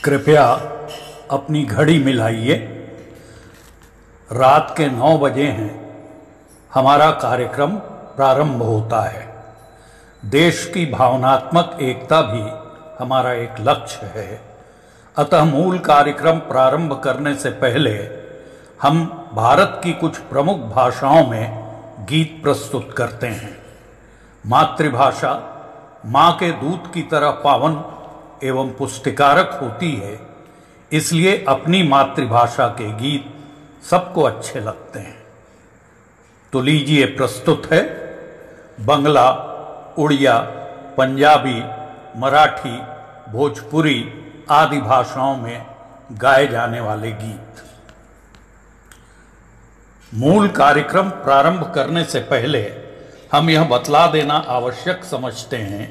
कृपया अपनी घड़ी मिलाइए। रात के 9 बजे हैं। हमारा कार्यक्रम प्रारंभ होता है। देश की भावनात्मक एकता भी हमारा एक लक्ष्य है। अतः मूल कार्यक्रम प्रारंभ करने से पहले हम भारत की कुछ प्रमुख भाषाओं में गीत प्रस्तुत करते हैं। मातृभाषा माँ के दूध की तरह पावन एवं पुष्टिकारक होती है, इसलिए अपनी मातृभाषा के गीत सबको अच्छे लगते हैं। तो लीजिए, प्रस्तुत है बंगला, उड़िया, पंजाबी, मराठी, भोजपुरी आदि भाषाओं में गाए जाने वाले गीत। मूल कार्यक्रम प्रारंभ करने से पहले हम यह बतला देना आवश्यक समझते हैं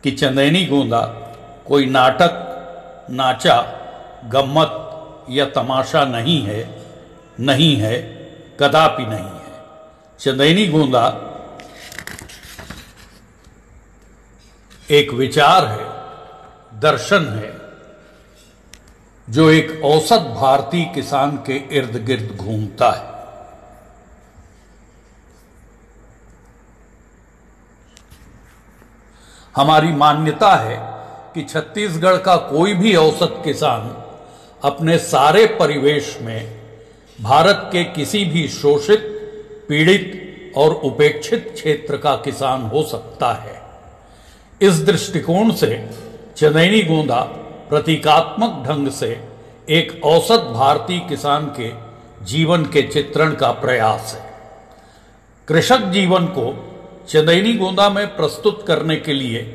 कि चंदेनी गोंदा कोई नाटक, नाचा, गम्मत या तमाशा नहीं है, कदापि नहीं है। चंदेनी गोंदा एक विचार है, दर्शन है, जो एक औसत भारतीय किसान के इर्द गिर्द घूमता है। हमारी मान्यता है कि छत्तीसगढ़ का कोई भी औसत किसान अपने सारे परिवेश में भारत के किसी भी शोषित, पीड़ित और उपेक्षित क्षेत्र का किसान हो सकता है। इस दृष्टिकोण से चंदेनी गोंदा प्रतीकात्मक ढंग से एक औसत भारतीय किसान के जीवन के चित्रण का प्रयास है। कृषक जीवन को चंदेनी गोंदा में प्रस्तुत करने के लिए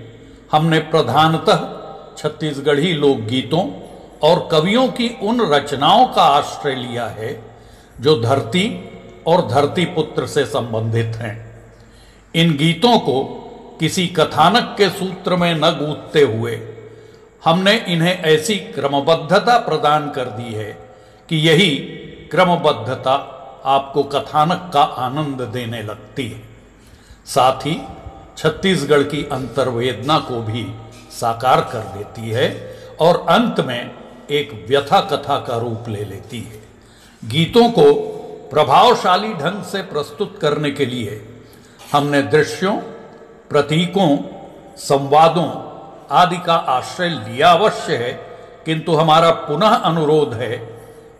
हमने प्रधानतः छत्तीसगढ़ी लोकगीतों और कवियों की उन रचनाओं का आश्रय लिया है जो धरती और धरती पुत्र से संबंधित हैं। इन गीतों को किसी कथानक के सूत्र में न गूंथते हुए हमने इन्हें ऐसी क्रमबद्धता प्रदान कर दी है कि यही क्रमबद्धता आपको कथानक का आनंद देने लगती है, साथ ही छत्तीसगढ़ की अंतर्वेदना को भी साकार कर देती है और अंत में एक व्यथा कथा का रूप ले लेती है। गीतों को प्रभावशाली ढंग से प्रस्तुत करने के लिए हमने दृश्यों, प्रतीकों, संवादों आदि का आश्रय लिया अवश्य है, किंतु हमारा पुनः अनुरोध है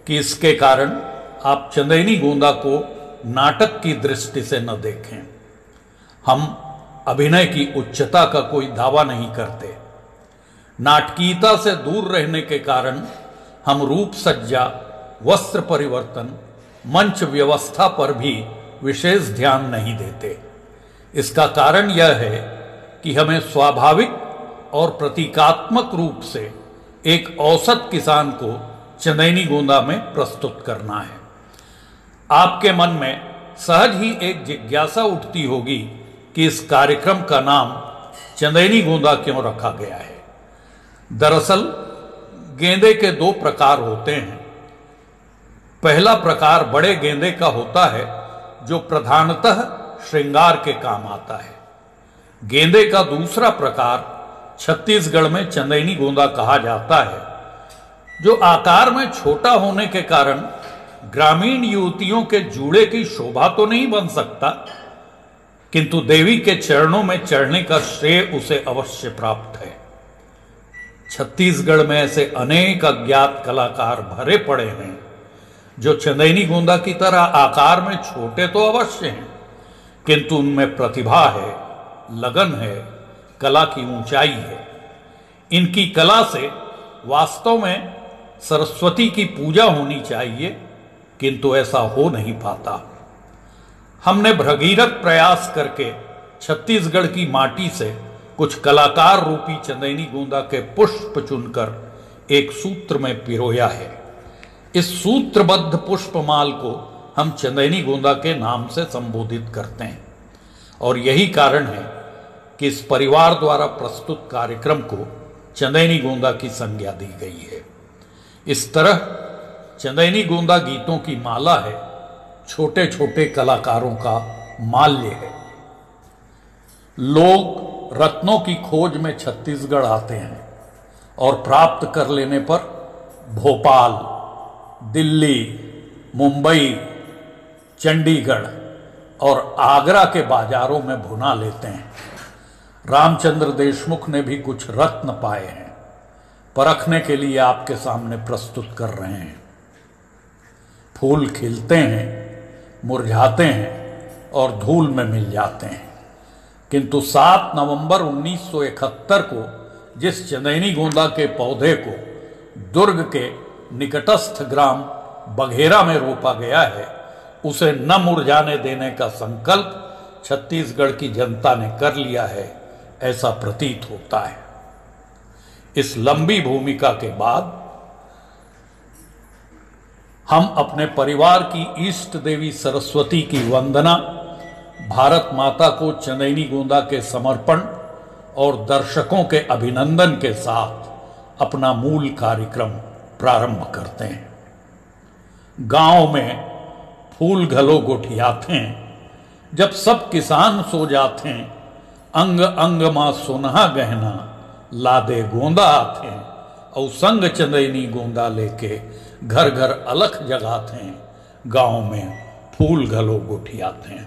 कि इसके कारण आप चंदेनी गोंदा को नाटक की दृष्टि से न देखें। हम अभिनय की उच्चता का कोई दावा नहीं करते। नाटकीयता से दूर रहने के कारण हम रूप सज्जा, वस्त्र परिवर्तन, मंच व्यवस्था पर भी विशेष ध्यान नहीं देते। इसका कारण यह है कि हमें स्वाभाविक और प्रतीकात्मक रूप से एक औसत किसान को चंदेनी गोंदा में प्रस्तुत करना है। आपके मन में सहज ही एक जिज्ञासा उठती होगी कि इस कार्यक्रम का नाम चंदेनी गोंदा क्यों रखा गया है। दरअसल गेंदे के 2 प्रकार होते हैं। पहला प्रकार बड़े गेंदे का होता है जो प्रधानतः श्रृंगार के काम आता है। गेंदे का दूसरा प्रकार छत्तीसगढ़ में चंदेनी गोंदा कहा जाता है, जो आकार में छोटा होने के कारण ग्रामीण युवतियों के जूड़े की शोभा तो नहीं बन सकता, किंतु देवी के चरणों में चढ़ने का श्रेय उसे अवश्य प्राप्त है। छत्तीसगढ़ में ऐसे अनेक अज्ञात कलाकार भरे पड़े हैं जो चंदेनी गोंदा की तरह आकार में छोटे तो अवश्य हैं, किंतु उनमें प्रतिभा है, लगन है, कला की ऊंचाई है। इनकी कला से वास्तव में सरस्वती की पूजा होनी चाहिए, किंतु ऐसा हो नहीं पाता। हमने भगीरथ प्रयास करके छत्तीसगढ़ की माटी से कुछ कलाकार रूपी चंदेनी गोंदा के पुष्प चुनकर एक सूत्र में पिरोया है। इस सूत्रबद्ध पुष्पमाल को हम चंदेनी गोंदा के नाम से संबोधित करते हैं और यही कारण है कि इस परिवार द्वारा प्रस्तुत कार्यक्रम को चंदेनी गोंदा की संज्ञा दी गई है। इस तरह चंदेनी गोंदा गीतों की माला है, छोटे छोटे कलाकारों का माल्य है। लोग रत्नों की खोज में छत्तीसगढ़ आते हैं और प्राप्त कर लेने पर भोपाल, दिल्ली, मुंबई, चंडीगढ़ और आगरा के बाजारों में भुना लेते हैं। रामचंद्र देशमुख ने भी कुछ रत्न पाए हैं, परखने के लिए आपके सामने प्रस्तुत कर रहे हैं। फूल खिलते हैं, मुरझाते हैं और धूल में मिल जाते हैं, किंतु 7 नवंबर 1971 को जिस चंदैनी गोंदा के पौधे को दुर्ग के निकटस्थ ग्राम बघेरा में रोपा गया है, उसे न मुरझाने देने का संकल्प छत्तीसगढ़ की जनता ने कर लिया है, ऐसा प्रतीत होता है। इस लंबी भूमिका के बाद हम अपने परिवार की इष्ट देवी सरस्वती की वंदना, भारत माता को चंदैनी गोंदा के समर्पण और दर्शकों के अभिनंदन के साथ अपना मूल कार्यक्रम प्रारंभ करते हैं। गांव में फूल घलो गोठियाथे, जब सब किसान सो जाते, अंग अंग मां सोनहा गहना, लादे गोंदा आथे, और संग चंदैनी गोंदा लेके घर घर अलख जगाते, गांव में फूल घलो गोठियाथे।